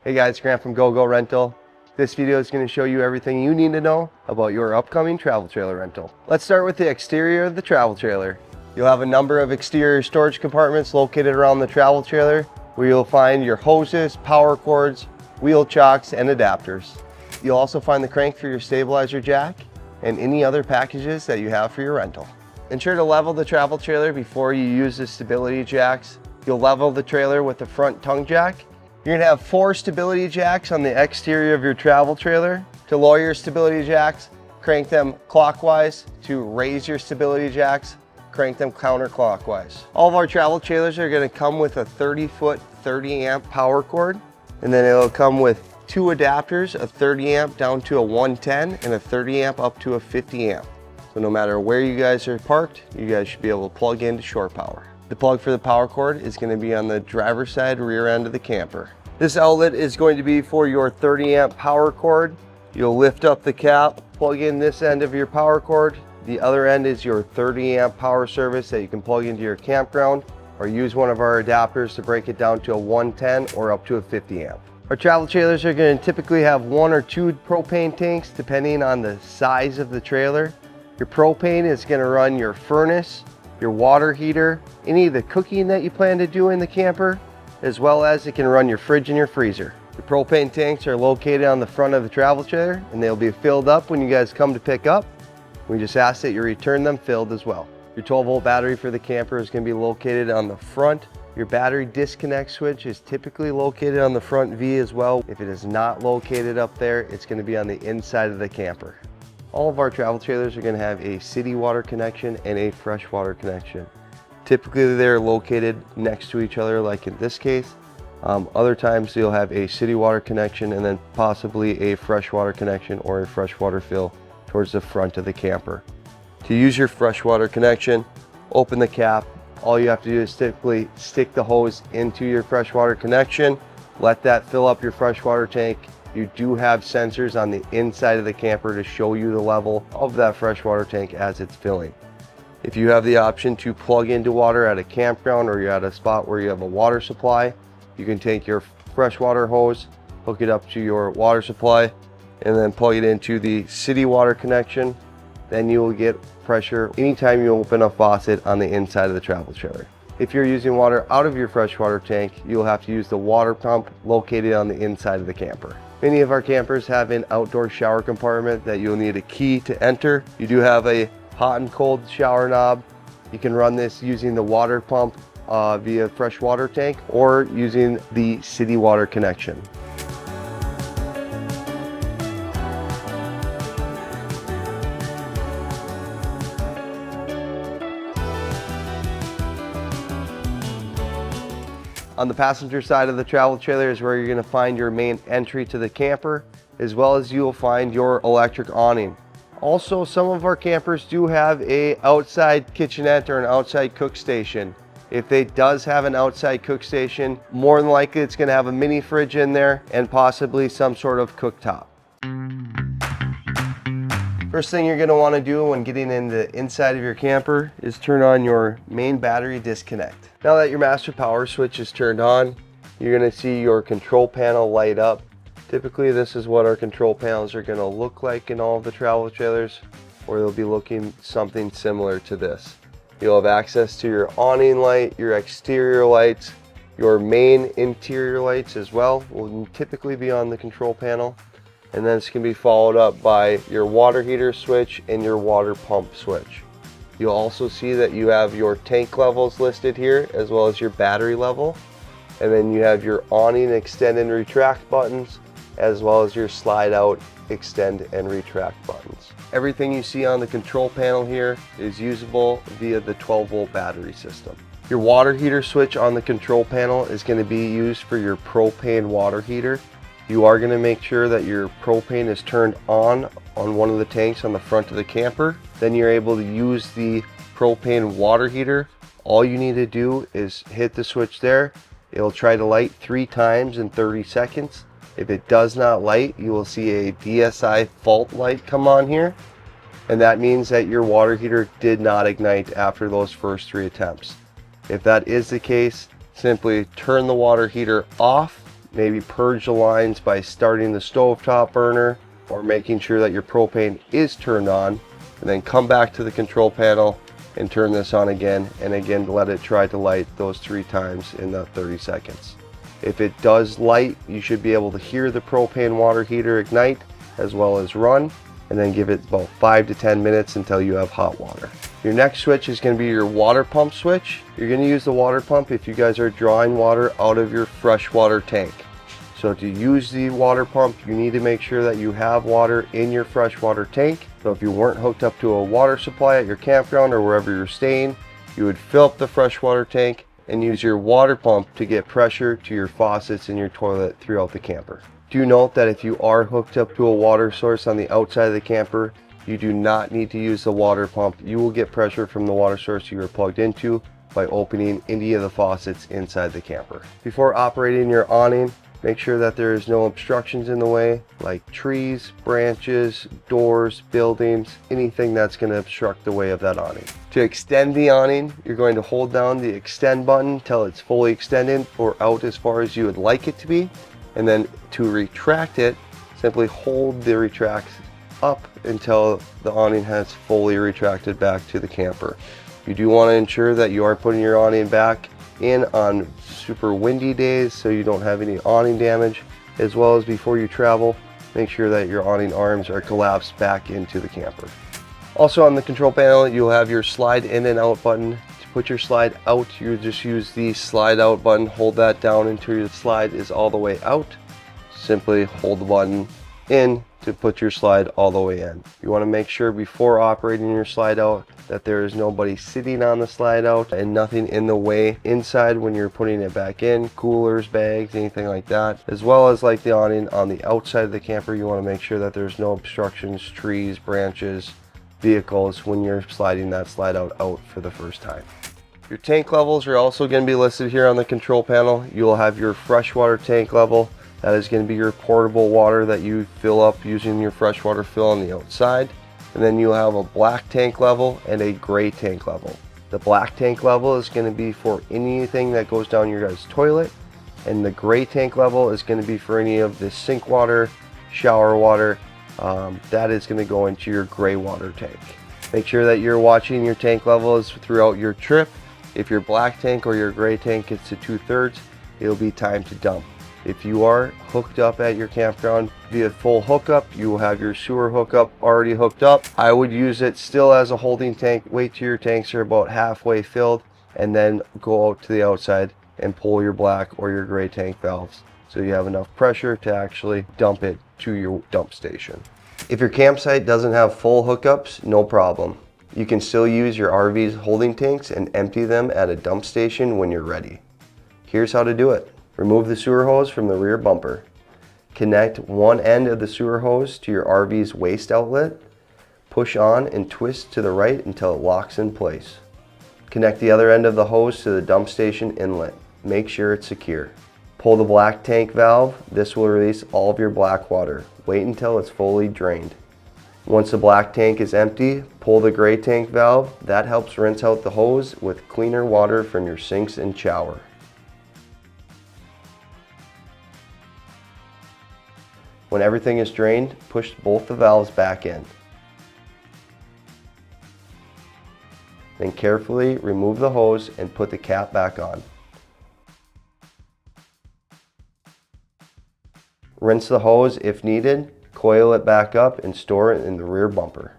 Hey guys, Grant from GoGo Rental. This video is going to show you everything you need to know about your upcoming travel trailer rental. Let's start with the exterior of the travel trailer. You'll have a number of exterior storage compartments located around the travel trailer where you'll find your hoses, power cords, wheel chocks, and adapters. You'll also find the crank for your stabilizer jack and any other packages that you have for your rental. Ensure to level the travel trailer before you use the stability jacks. You'll level the trailer with the front tongue jack. You're gonna have 4 stability jacks on the exterior of your travel trailer. To lower your stability jacks, crank them clockwise. To raise your stability jacks, crank them counterclockwise. All of our travel trailers are gonna come with a 30-foot, 30-amp power cord, and then it'll come with 2 adapters, a 30-amp down to a 110 and a 30-amp up to a 50-amp. So no matter where you guys are parked, you guys should be able to plug into shore power. The plug for the power cord is going to be on the driver's side rear end of the camper. This outlet is going to be for your 30-amp power cord. You'll lift up the cap, plug in this end of your power cord. The other end is your 30-amp power service that you can plug into your campground, or use one of our adapters to break it down to a 110 or up to a 50-amp. Our travel trailers are going to typically have 1 or 2 propane tanks depending on the size of the trailer. Your propane is going to run your furnace, your water heater, any of the cooking that you plan to do in the camper, as well as it can run your fridge and your freezer. The propane tanks are located on the front of the travel trailer and they'll be filled up when you guys come to pick up. We just ask that you return them filled as well. Your 12-volt battery for the camper is going to be located on the front. Your battery disconnect switch is typically located on the front V as well. If it is not located up there, it's going to be on the inside of the camper. All of our travel trailers are going to have a city water connection and a freshwater connection. Typically they're located next to each other, like in this case. Other times you'll have a city water connection and then possibly a freshwater connection or a freshwater fill towards the front of the camper. To use your freshwater connection, open the cap. All you have to do is typically stick the hose into your freshwater connection, let that fill up your freshwater tank. You do have sensors on the inside of the camper to show you the level of that freshwater tank as it's filling. If you have the option to plug into water at a campground or you're at a spot where you have a water supply, you can take your freshwater hose, hook it up to your water supply, and then plug it into the city water connection. Then you will get pressure anytime you open a faucet on the inside of the travel trailer. If you're using water out of your freshwater tank, you'll have to use the water pump located on the inside of the camper. Many of our campers have an outdoor shower compartment that you'll need a key to enter. You do have a hot and cold shower knob. You can run this using the water pump via freshwater tank or using the city water connection. On the passenger side of the travel trailer is where you're going to find your main entry to the camper, as well as you will find your electric awning. Also, some of our campers do have a outside kitchenette or an outside cook station. If it does have an outside cook station, more than likely it's going to have a mini fridge in there and possibly some sort of cooktop. First thing you're going to want to do when getting in the inside of your camper is turn on your main battery disconnect. Now that your master power switch is turned on, you're going to see your control panel light up. Typically this is what our control panels are going to look like in all of the travel trailers, or they'll be looking something similar to this. You'll have access to your awning light, your exterior lights, your main interior lights as well will typically be on the control panel. And then it's going to be followed up by your water heater switch and your water pump switch. You'll also see that you have your tank levels listed here as well as your battery level. And then you have your awning extend and retract buttons as well as your slide out extend and retract buttons. Everything you see on the control panel here is usable via the 12-volt battery system. Your water heater switch on the control panel is going to be used for your propane water heater. You are going to make sure that your propane is turned on one of the tanks on the front of the camper. Then you're able to use the propane water heater. All you need to do is hit the switch there. It'll try to light 3 times in 30 seconds. If it does not light, you will see a DSI fault light come on here. And that means that your water heater did not ignite after those first 3 attempts. If that is the case, simply turn the water heater off maybe purge the lines by starting the stovetop burner or making sure that your propane is turned on, and then come back to the control panel and turn this on again, and again let it try to light those 3 times in the 30 seconds. If it does light, you should be able to hear the propane water heater ignite as well as run, and then give it about 5 to 10 minutes until you have hot water. Your next switch is going to be your water pump switch. You're going to use the water pump if you guys are drawing water out of your freshwater tank. So to use the water pump, you need to make sure that you have water in your freshwater tank. So if you weren't hooked up to a water supply at your campground or wherever you're staying, you would fill up the freshwater tank and use your water pump to get pressure to your faucets in your toilet throughout the camper. Do note that if you are hooked up to a water source on the outside of the camper, you do not need to use the water pump. You will get pressure from the water source you are plugged into by opening any of the faucets inside the camper. Before operating your awning, make sure that there is no obstructions in the way, like trees, branches, doors, buildings, anything that's going to obstruct the way of that awning. To extend the awning, you're going to hold down the extend button till it's fully extended or out as far as you would like it to be. And then to retract it, simply hold the retract up until the awning has fully retracted back to the camper. You do want to ensure that you are putting your awning back in on super windy days so you don't have any awning damage, as well as before you travel, make sure that your awning arms are collapsed back into the camper. Also on the control panel, you'll have your slide in and out button. To put your slide out, you just use the slide out button, hold that down until your slide is all the way out. Simply hold the button in to put your slide all the way in. You want to make sure before operating your slide out that there is nobody sitting on the slide out and nothing in the way inside when you're putting it back in, coolers, bags, anything like that. As well as like the awning on the outside of the camper, you want to make sure that there's no obstructions, trees, branches, vehicles when you're sliding that slide out for the first time. Your tank levels are also going to be listed here on the control panel. You'll have your freshwater tank level. That is going to be your portable water that you fill up using your freshwater fill on the outside. And then you'll have a black tank level and a gray tank level. The black tank level is going to be for anything that goes down your guys' toilet. And the gray tank level is going to be for any of the sink water, shower water. That is going to go into your gray water tank. Make sure that you're watching your tank levels throughout your trip. If your black tank or your gray tank gets to 2/3, it'll be time to dump. If you are hooked up at your campground via full hookup, you will have your sewer hookup already hooked up. I would use it still as a holding tank. Wait till your tanks are about halfway filled and then go out to the outside and pull your black or your gray tank valves so you have enough pressure to actually dump it to your dump station. If your campsite doesn't have full hookups, no problem. You can still use your RV's holding tanks and empty them at a dump station when you're ready. Here's how to do it. Remove the sewer hose from the rear bumper. Connect one end of the sewer hose to your RV's waste outlet. Push on and twist to the right until it locks in place. Connect the other end of the hose to the dump station inlet. Make sure it's secure. Pull the black tank valve. This will release all of your black water. Wait until it's fully drained. Once the black tank is empty, pull the gray tank valve. That helps rinse out the hose with cleaner water from your sinks and shower. When everything is drained, push both the valves back in. Then carefully remove the hose and put the cap back on. Rinse the hose if needed, coil it back up and store it in the rear bumper.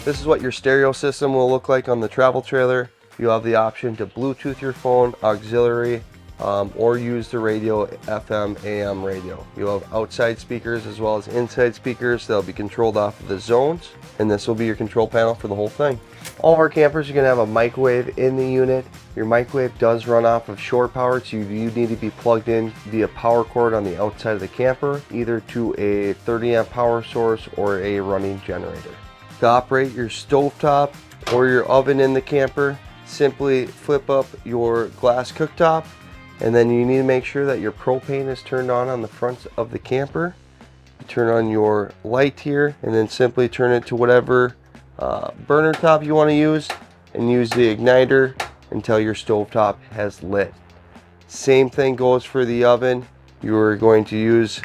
This is what your stereo system will look like on the travel trailer. You'll have the option to Bluetooth your phone, auxiliary, or use the radio, FM, AM radio. You'll have outside speakers as well as inside speakers. They'll be controlled off of the zones, and this will be your control panel for the whole thing. All of our campers are going to have a microwave in the unit. Your microwave does run off of shore power, so you need to be plugged in via power cord on the outside of the camper, either to a 30 amp power source or a running generator. To operate your stovetop or your oven in the camper, simply flip up your glass cooktop, and then you need to make sure that your propane is turned on the front of the camper. turn on your light here, and then simply turn it to whatever burner top you want to use, and use the igniter until your stovetop has lit. Same thing goes for the oven. You're going to use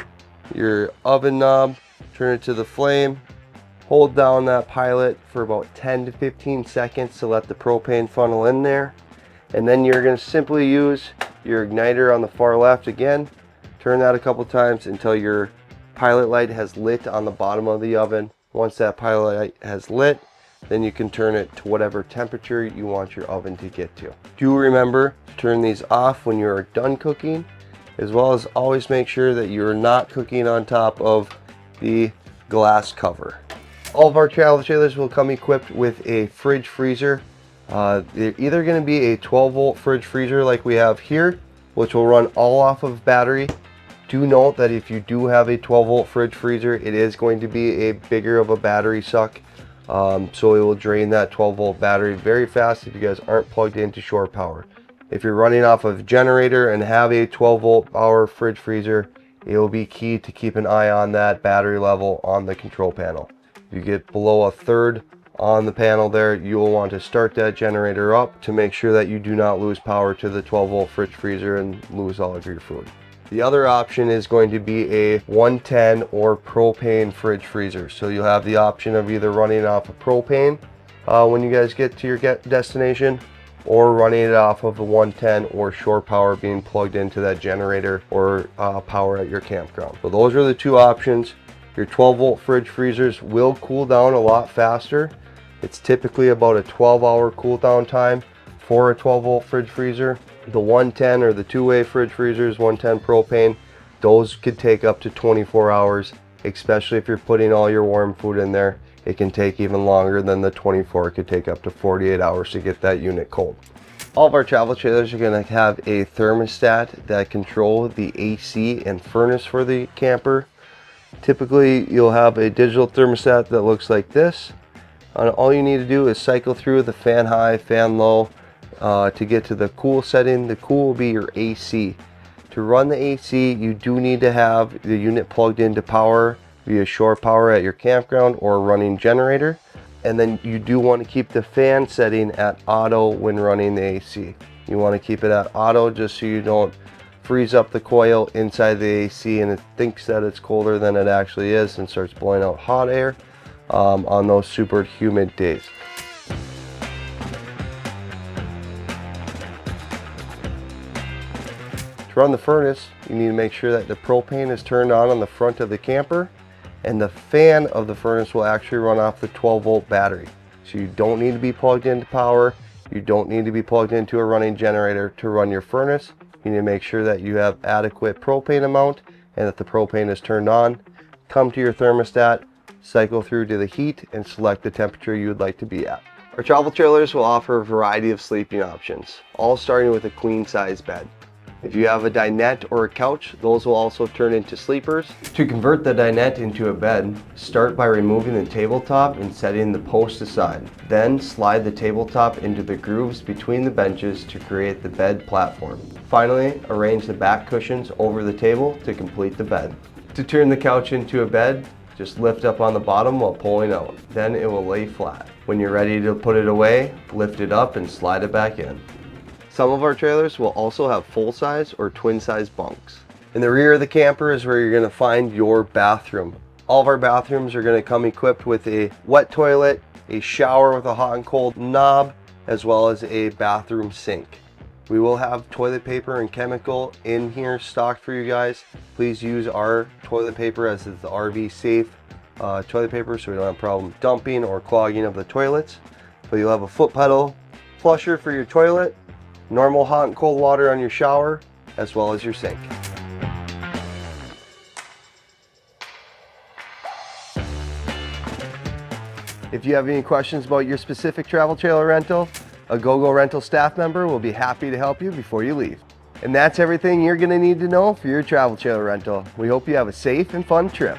your oven knob, turn it to the flame, hold down that pilot for about 10 to 15 seconds to let the propane funnel in there, and then you're going to simply use your igniter on the far left again. Turn that a couple times until your pilot light has lit on the bottom of the oven. Once that pilot light has lit, then you can turn it to whatever temperature you want your oven to get to. Do remember to turn these off when you're done cooking, as well as always make sure that you're not cooking on top of the glass cover. All of our travel trailers will come equipped with a fridge freezer. They're either going to be a 12-volt fridge freezer like we have here, which will run all off of battery. Do note that if you do have a 12-volt fridge freezer, it is going to be a bigger of a battery suck. So it will drain that 12-volt battery very fast if you guys aren't plugged into shore power. If you're running off of generator and have a 12-volt power fridge freezer, it will be key to keep an eye on that battery level on the control panel. If you get below a third on the panel there, you will want to start that generator up to make sure that you do not lose power to the 12-volt fridge freezer and lose all of your food. The other option is going to be a 110 or propane fridge freezer. So you'll have the option of either running off of propane when you guys get to your destination, or running it off of a 110 or shore power being plugged into that generator or power at your campground. So those are the two options. Your 12-volt fridge freezers will cool down a lot faster. It's typically about a 12-hour cool down time for a 12-volt fridge freezer. The 110 or the two-way fridge freezers, 110 propane, those could take up to 24 hours, especially if you're putting all your warm food in there. It can take even longer than the 24. It could take up to 48 hours to get that unit cold. All of our travel trailers are going to have a thermostat that control the AC and furnace for the camper. Typically, you'll have a digital thermostat that looks like this. And all you need to do is cycle through the fan high, fan low to get to the cool setting. The cool will be your AC. To run the AC, you do need to have the unit plugged into power via shore power at your campground or a running generator. And then you do want to keep the fan setting at auto when running the AC. You want to keep it at auto just so you don't freeze up the coil inside the AC and it thinks that it's colder than it actually is and starts blowing out hot air on those super humid days. To run the furnace, you need to make sure that the propane is turned on the front of the camper, and the fan of the furnace will actually run off the 12-volt battery. So you don't need to be plugged into power. You don't need to be plugged into a running generator to run your furnace. You need to make sure that you have adequate propane amount and that the propane is turned on. Come to your thermostat, cycle through to the heat, and select the temperature you would like to be at. Our travel trailers will offer a variety of sleeping options, all starting with a queen size bed. If you have a dinette or a couch, those will also turn into sleepers. To convert the dinette into a bed, start by removing the tabletop and setting the post aside. Then slide the tabletop into the grooves between the benches to create the bed platform. Finally, arrange the back cushions over the table to complete the bed. To turn the couch into a bed, just lift up on the bottom while pulling out. Then it will lay flat. When you're ready to put it away, lift it up and slide it back in. Some of our trailers will also have full-size or twin-size bunks. In the rear of the camper is where you're going to find your bathroom. All of our bathrooms are going to come equipped with a wet toilet, a shower with a hot and cold knob, as well as a bathroom sink. We will have toilet paper and chemical in here stocked for you guys. Please use our toilet paper as it's the RV safe toilet paper, so we don't have a problem dumping or clogging of the toilets. But you'll have a foot pedal flusher for your toilet, normal hot and cold water on your shower, as well as your sink. If you have any questions about your specific travel trailer rental, a GoGo rental staff member will be happy to help you before you leave. And that's everything you're going to need to know for your travel trailer rental. We hope you have a safe and fun trip.